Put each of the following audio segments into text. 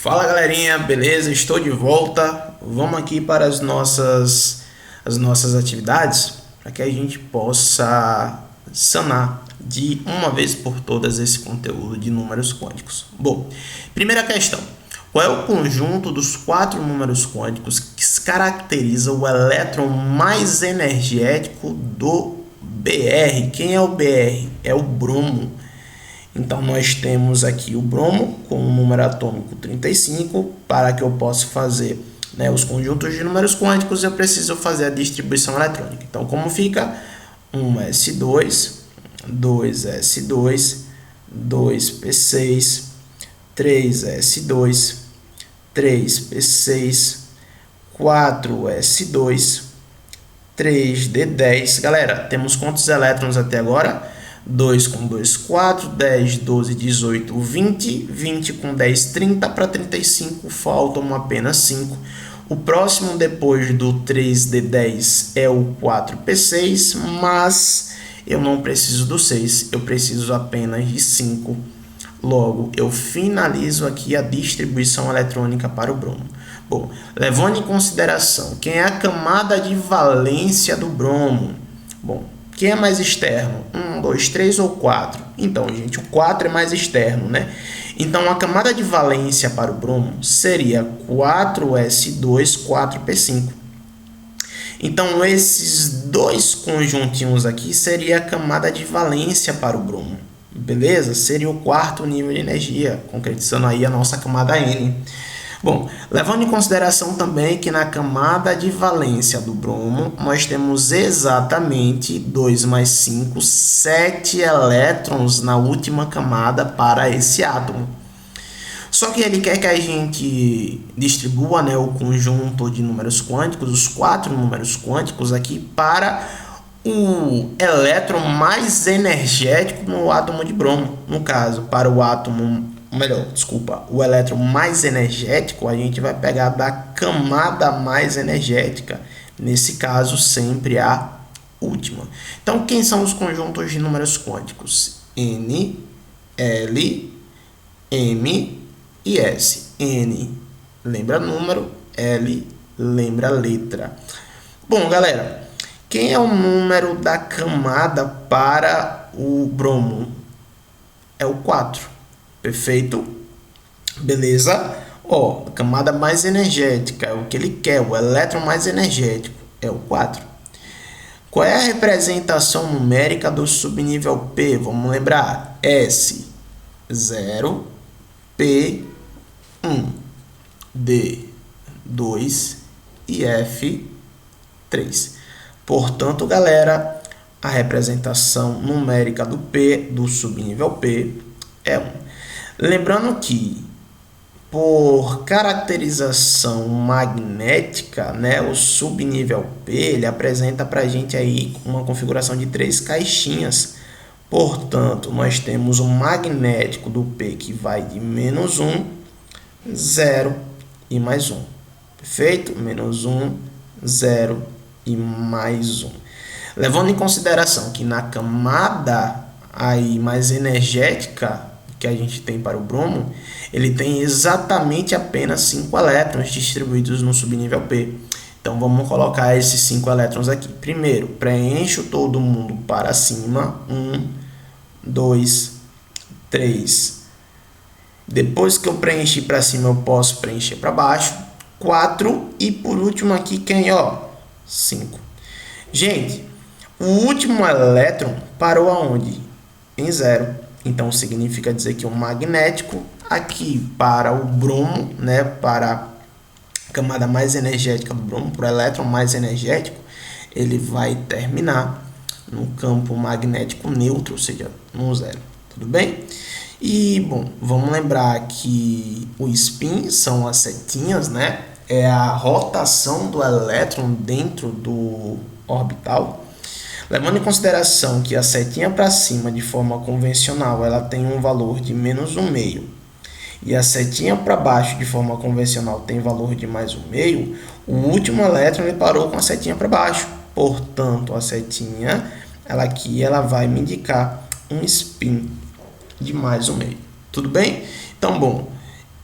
Fala galerinha, beleza? Estou de volta. Vamos aqui para as nossas atividades para que a gente possa sanar de uma vez por todas esse conteúdo de números quânticos. Bom, primeira questão: qual é o conjunto dos 4 números quânticos que caracteriza o elétron mais energético do Br? Quem é o Br? É o bromo. Então, nós temos aqui o bromo com o número atômico 35. Para que eu possa fazer, os conjuntos de números quânticos, eu preciso fazer a distribuição eletrônica. Então, como fica? 1s2, 2s2, 2p6, 3s2, 3p6, 4s2, 3d10. Galera, temos quantos elétrons até agora? 2 com 2, 4, 10, 12, 18, 20, 20 com 10, 30 para 35, faltam apenas 5. O próximo depois do 3D10 é o 4P6, mas eu não preciso do 6, eu preciso apenas de 5. Logo, eu finalizo aqui a distribuição eletrônica para o bromo. Bom, levando em consideração quem é a camada de valência do bromo. Bom, quem é mais externo? 1, 2, 3 ou 4? Então, gente, o 4 é mais externo, né? Então, a camada de valência para o bromo seria 4s2, 4p5. Então, esses dois conjuntinhos aqui seria a camada de valência para o bromo. Beleza? Seria o quarto nível de energia, concretizando aí a nossa camada N. Bom, levando em consideração também que na camada de valência do bromo, nós temos exatamente 2 mais 5, 7 elétrons na última camada para esse átomo. Só que ele quer que a gente distribua, o conjunto de números quânticos, os 4 números quânticos aqui, para o elétron mais energético no átomo de bromo. No caso, para o o elétron mais energético, a gente vai pegar da camada mais energética, nesse caso sempre a última. Então, quem são os conjuntos de números quânticos? N, L, M e S. N lembra número, L lembra letra. Bom, galera, quem é o número da camada para o bromo? É o 4. Perfeito? Beleza? A camada mais energética é o que ele quer, o elétron mais energético é o 4. Qual é a representação numérica do subnível P? Vamos lembrar: S, 0, P, 1, D, 2 e F, 3. Portanto, galera, a representação numérica do P, do subnível P, é 1. Lembrando que, por caracterização magnética, o subnível P, ele apresenta para a gente aí uma configuração de 3 caixinhas. Portanto, nós temos o magnético do P que vai de -1, 0 e mais 1. Perfeito? -1, 0 e mais 1. Levando em consideração que na camada aí mais energética que a gente tem para o bromo, ele tem exatamente apenas 5 elétrons distribuídos no subnível P. Então, vamos colocar esses 5 elétrons aqui. Primeiro, preencho todo mundo para cima. 1, 2, 3. Depois que eu preenchi para cima, eu posso preencher para baixo. 4. E por último aqui, quem? 5. Gente, o último elétron parou aonde? Em 0. Então, significa dizer que o magnético aqui para o bromo, para a camada mais energética do bromo, para o elétron mais energético, ele vai terminar no campo magnético neutro, ou seja, no 0. Tudo bem? E, bom, vamos lembrar que o spin são as setinhas, é a rotação do elétron dentro do orbital. Levando em consideração que a setinha para cima, de forma convencional, ela tem um valor de -1/2, e a setinha para baixo, de forma convencional, tem valor de +1/2, o último elétron ele parou com a setinha para baixo. Portanto, a setinha ela vai me indicar um spin de +1/2. Tudo bem? Então, bom,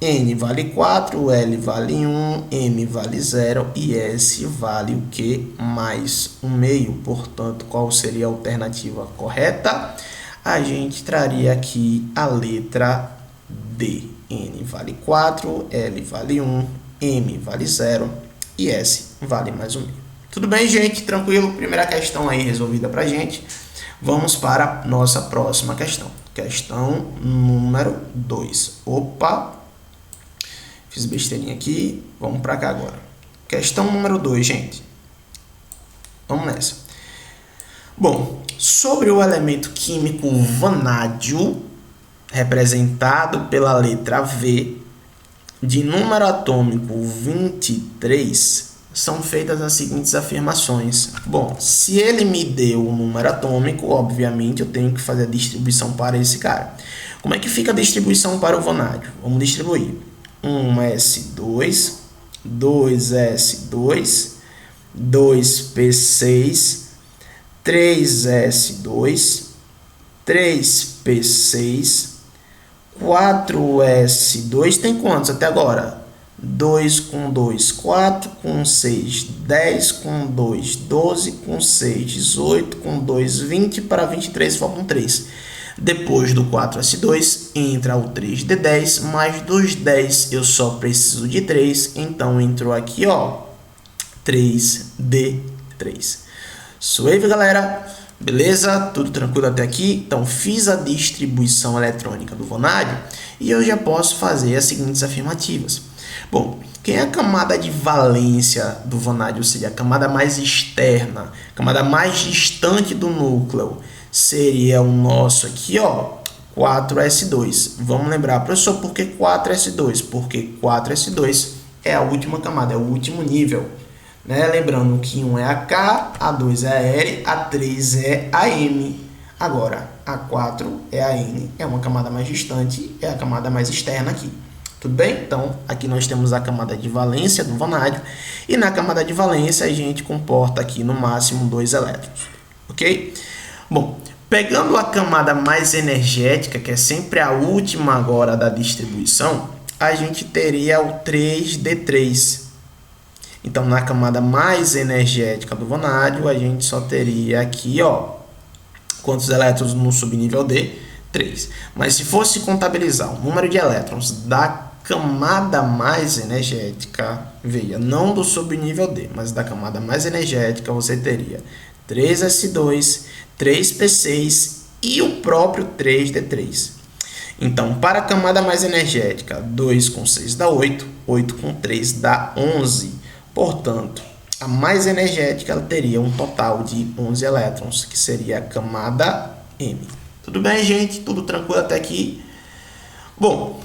N vale 4, L vale 1, M vale 0 e S vale o que? Mais 1/2. Portanto, qual seria a alternativa correta? A gente traria aqui a letra D. N vale 4, L vale 1, M vale 0 e S vale mais 1/2. Tudo bem, gente? Tranquilo? Primeira questão aí resolvida pra gente. Vamos para a nossa próxima questão. Questão número 2. Opa! Fiz besteirinha aqui. Vamos para cá agora. Questão número 2, gente. Vamos nessa. Bom, sobre o elemento químico vanádio, representado pela letra V, de número atômico 23, são feitas as seguintes afirmações. Bom, se ele me deu um número atômico, obviamente eu tenho que fazer a distribuição para esse cara. Como é que fica a distribuição para o vanádio? Vamos distribuir. 1s2, 2s2, 2p6, 3s2, 3p6, 4s2, tem quantos até agora? 2 com 2, 4 com 6, 10 com 2, 12 com 6, 18 com 2, 20 para 23, faltam 3. Depois do 4s2, entra o 3d10, mais dos 10 eu só preciso de 3, então entrou aqui, ó, 3d3. Suave, galera? Beleza? Tudo tranquilo até aqui? Então, fiz a distribuição eletrônica do vanádio e eu já posso fazer as seguintes afirmativas. Bom, quem é a camada de valência do vanádio, ou seja, a camada mais externa, a camada mais distante do núcleo, seria o nosso aqui, ó, 4s2. Vamos lembrar, professor, por que 4s2? Porque 4s2 é a última camada, é o último nível. Né? Lembrando que 1 é a K, a 2 é a L, a 3 é a M. Agora, a 4 é a N, é uma camada mais distante, é a camada mais externa aqui. Tudo bem? Então, aqui nós temos a camada de valência do vanádio. E na camada de valência, a gente comporta aqui no máximo 2 elétrons. Ok? Bom, pegando a camada mais energética, que é sempre a última agora da distribuição, a gente teria o 3d3. Então, na camada mais energética do vanádio, a gente só teria aqui, ó, quantos elétrons no subnível D? 3. Mas se fosse contabilizar o número de elétrons da camada mais energética, veja, não do subnível D, mas da camada mais energética, você teria 3s2, 3p6 e o próprio 3d3. Então, para a camada mais energética, 2 com 6 dá 8, 8 com 3 dá 11. Portanto, a mais energética ela teria um total de 11 elétrons, que seria a camada M. Tudo bem, gente? Tudo tranquilo até aqui? Bom,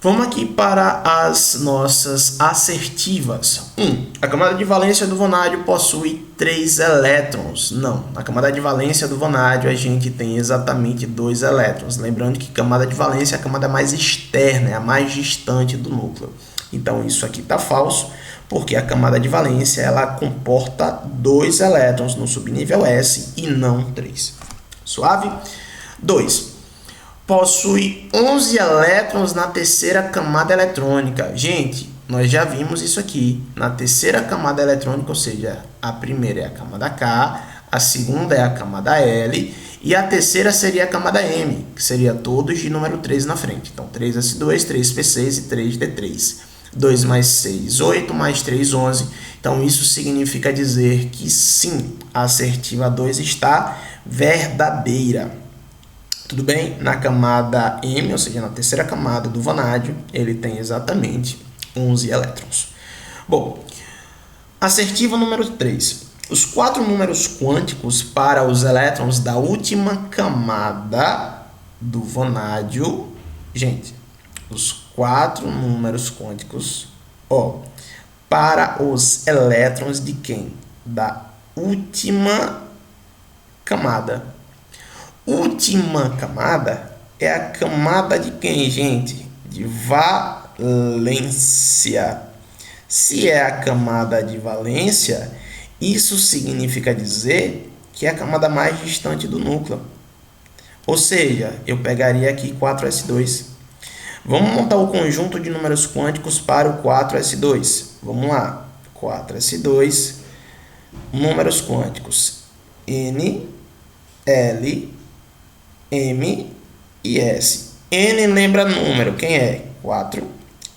vamos aqui para as nossas assertivas. A camada de valência do vanádio possui 3 elétrons. Não, na camada de valência do vanádio a gente tem exatamente 2 elétrons. Lembrando que camada de valência é a camada mais externa, é a mais distante do núcleo. Então, isso aqui está falso, porque a camada de valência ela comporta 2 elétrons no subnível S e não 3. Suave? 2. Possui 11 elétrons na terceira camada eletrônica. Gente, nós já vimos isso aqui. Na terceira camada eletrônica, ou seja, a primeira é a camada K, a segunda é a camada L e a terceira seria a camada M, que seria todos de número 3 na frente. Então, 3s2, 3p6 e 3d3. 2 mais 6, 8, mais 3, 11. Então, isso significa dizer que sim, a assertiva 2 está verdadeira. Tudo bem? Na camada M, ou seja, na terceira camada do vanádio, ele tem exatamente 11 elétrons. Bom, assertiva número 3. Os 4 números quânticos para os elétrons da última camada do vanádio, gente, os 4 números quânticos, ó, para os elétrons de quem? Da última camada. Última camada é a camada de quem, gente? De valência. Se é a camada de valência, isso significa dizer que é a camada mais distante do núcleo. Ou seja, eu pegaria aqui 4s2. Vamos montar o conjunto de números quânticos para o 4s2. Vamos lá. 4s2, números quânticos N, L, M e S. N lembra número, quem é? 4.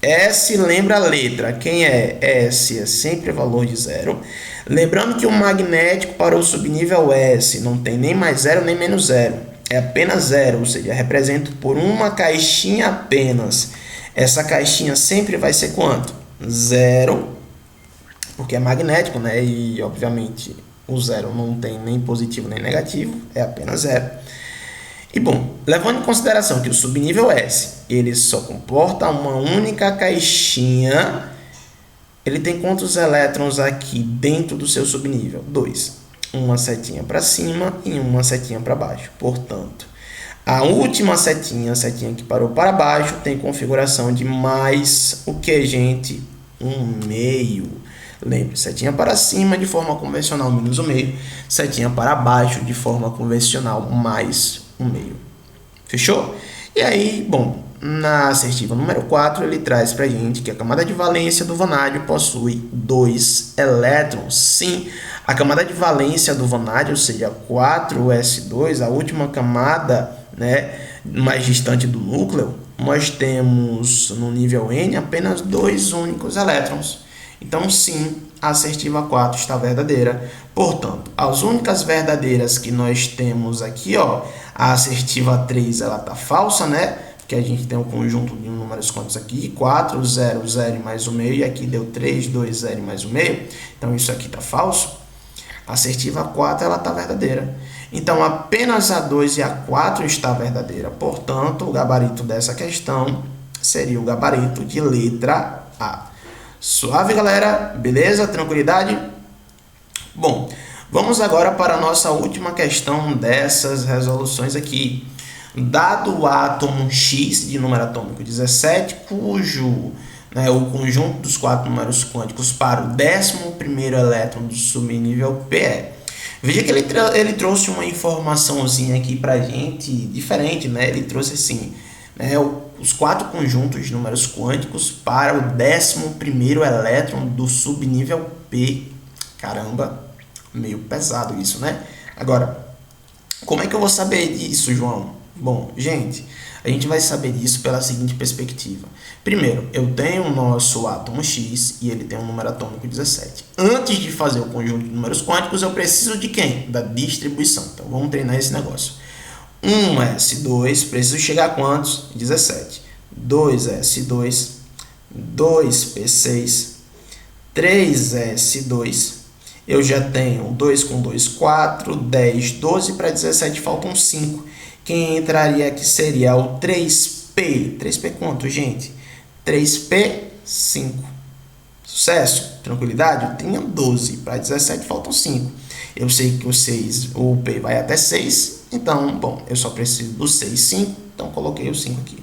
S lembra letra, quem é? S é sempre valor de 0. Lembrando que o magnético para o subnível S não tem nem mais 0 nem menos 0. É apenas 0, ou seja, representa por uma caixinha apenas. Essa caixinha sempre vai ser quanto? 0, porque é magnético, né? E, obviamente, o 0 não tem nem positivo nem negativo, é apenas 0. E, bom, levando em consideração que o subnível S ele só comporta uma única caixinha, ele tem quantos elétrons aqui dentro do seu subnível? 2. Uma setinha para cima e uma setinha para baixo. Portanto, a última setinha, a setinha que parou para baixo, tem configuração de mais o que, gente? 1/2. Lembre, setinha para cima de forma convencional, menos 1/2. Setinha para baixo de forma convencional, mais 1/2. Fechou? E aí, bom, na assertiva número 4, ele traz para a gente que a camada de valência do vanádio possui 2 elétrons. Sim, a camada de valência do vanádio, ou seja, 4s2, a última camada, né, mais distante do núcleo, nós temos no nível N apenas 2 únicos elétrons. Então, sim, a assertiva 4 está verdadeira. Portanto, as únicas verdadeiras que nós temos aqui, ó, a assertiva 3 ela está falsa, né? Porque a gente tem um conjunto de números quantos aqui? 4, 0, 0 e mais 1/2. E aqui deu 3, 2, 0 e mais 1/2. Então, isso aqui está falso. A assertiva 4 ela está verdadeira. Então, apenas a 2 e a 4 está verdadeira. Portanto, o gabarito dessa questão seria o gabarito de letra A. Suave, galera? Beleza? Tranquilidade? Bom, vamos agora para a nossa última questão dessas resoluções aqui. Dado o átomo X de número atômico 17, cujo o conjunto dos 4 números quânticos para o 11º elétron do subnível P é. Veja que ele trouxe uma informaçãozinha aqui para a gente diferente, né? Ele trouxe assim, né, os 4 conjuntos de números quânticos para o 11º elétron do subnível P. Caramba, meio pesado isso, né? Agora, como é que eu vou saber disso, João? Bom, gente, a gente vai saber disso pela seguinte perspectiva. Primeiro, eu tenho o nosso átomo X e ele tem um número atômico 17. Antes de fazer o conjunto de números quânticos, eu preciso de quem? Da distribuição. Então, vamos treinar esse negócio. 1s2, preciso chegar a quantos? 17. 2s2, 2p6, 3s2. Eu já tenho 2 com 2, 4, 10, 12, para 17 faltam 5. Quem entraria aqui seria o 3p. 3p quanto, gente? 3p, 5. Sucesso? Tranquilidade? Eu tenho 12, para 17 faltam 5. Eu sei que o p vai até 6, então, bom, eu só preciso do 6, 5, então coloquei o 5 aqui.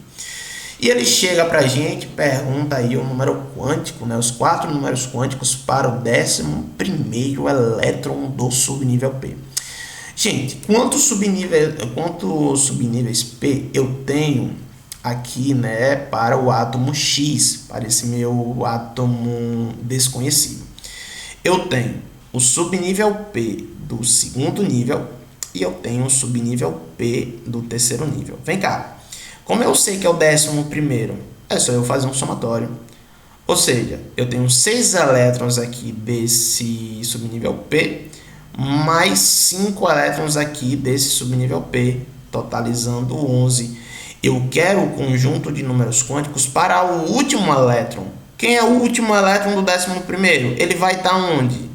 E ele chega para a gente, pergunta aí o número quântico, né, os 4 números quânticos para o 11º elétron do subnível P. Gente, quantos subníveis P eu tenho aqui, né, para o átomo X, para esse meu átomo desconhecido? Eu tenho o subnível P do 2º nível e eu tenho o subnível P do 3º nível. Vem cá. Como eu sei que é o 11º, é só eu fazer um somatório. Ou seja, eu tenho 6 elétrons aqui desse subnível P, mais 5 elétrons aqui desse subnível P, totalizando 11. Eu quero o conjunto de números quânticos para o último elétron. Quem é o último elétron do 11º? Ele vai estar onde?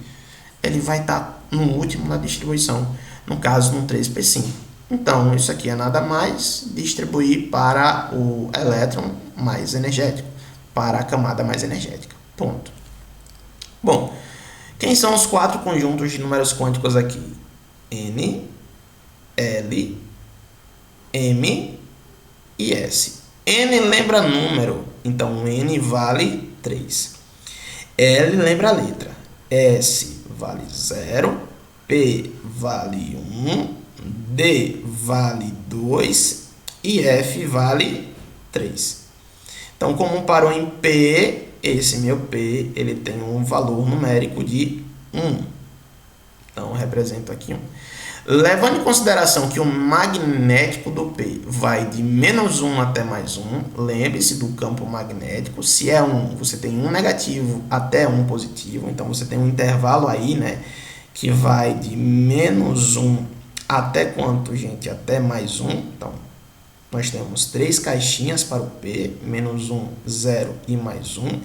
Ele vai estar no último da distribuição, no caso no 3p5. Então, isso aqui é nada mais distribuir para o elétron mais energético, para a camada mais energética. Ponto. Bom, quem são os 4 conjuntos de números quânticos aqui? N, L, M e S. N lembra número, então N vale 3. L lembra letra. S vale 0, P vale 1, D vale 2 e F vale 3. Então, como parou em P, esse meu P, ele tem um valor numérico de 1. Então, eu represento aqui 1. Levando em consideração que o magnético do P vai de menos 1 até mais 1, lembre-se do campo magnético. Se é 1, você tem 1 negativo até 1 positivo. Então, você tem um intervalo aí, né, que vai de menos 1 até quanto, gente? Até mais 1. Então, nós temos 3 caixinhas para o P, menos 1, 0 e mais 1.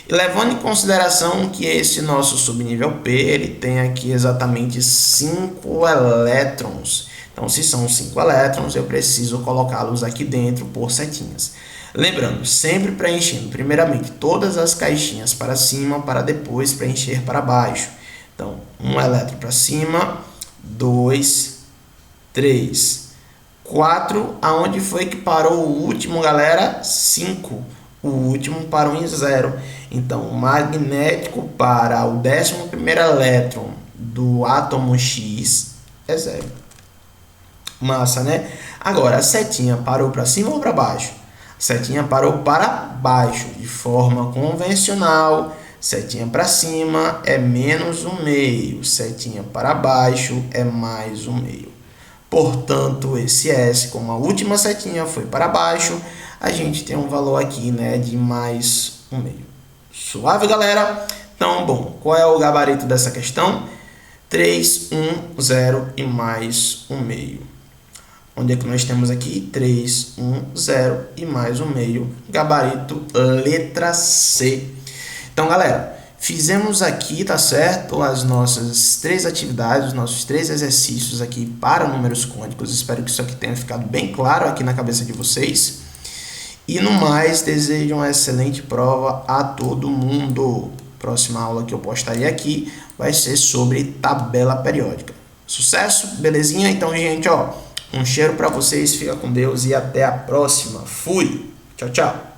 E levando em consideração que esse nosso subnível P, ele tem aqui exatamente 5 elétrons. Então, se são 5 elétrons, eu preciso colocá-los aqui dentro por setinhas. Lembrando, sempre preenchendo primeiramente todas as caixinhas para cima, para depois preencher para baixo. Então, 1 elétron para cima, 2, 3, 4, aonde foi que parou o último, galera? 5. O último parou em 0. Então, o magnético para o 11º elétron do átomo X é 0. Massa, né? Agora, a setinha parou para cima ou para baixo? A setinha parou para baixo, de forma convencional. Setinha para cima é menos 1/2. Setinha para baixo é mais 1/2. Portanto, esse S, como a última setinha foi para baixo, a gente tem um valor aqui, né, de mais 1/2. Suave, galera? Então, bom, qual é o gabarito dessa questão? 3, 1, 0 e mais 1/2. Onde é que nós temos aqui? 3, 1, 0 e mais 1/2. Gabarito letra C. Então, galera, fizemos aqui, tá certo, as nossas 3 atividades, os nossos 3 exercícios aqui para números quânticos. Espero que isso aqui tenha ficado bem claro aqui na cabeça de vocês. E no mais, desejo uma excelente prova a todo mundo. Próxima aula que eu postarei aqui vai ser sobre tabela periódica. Sucesso? Belezinha? Então, gente, ó, um cheiro para vocês, fica com Deus e até a próxima. Fui! Tchau, tchau!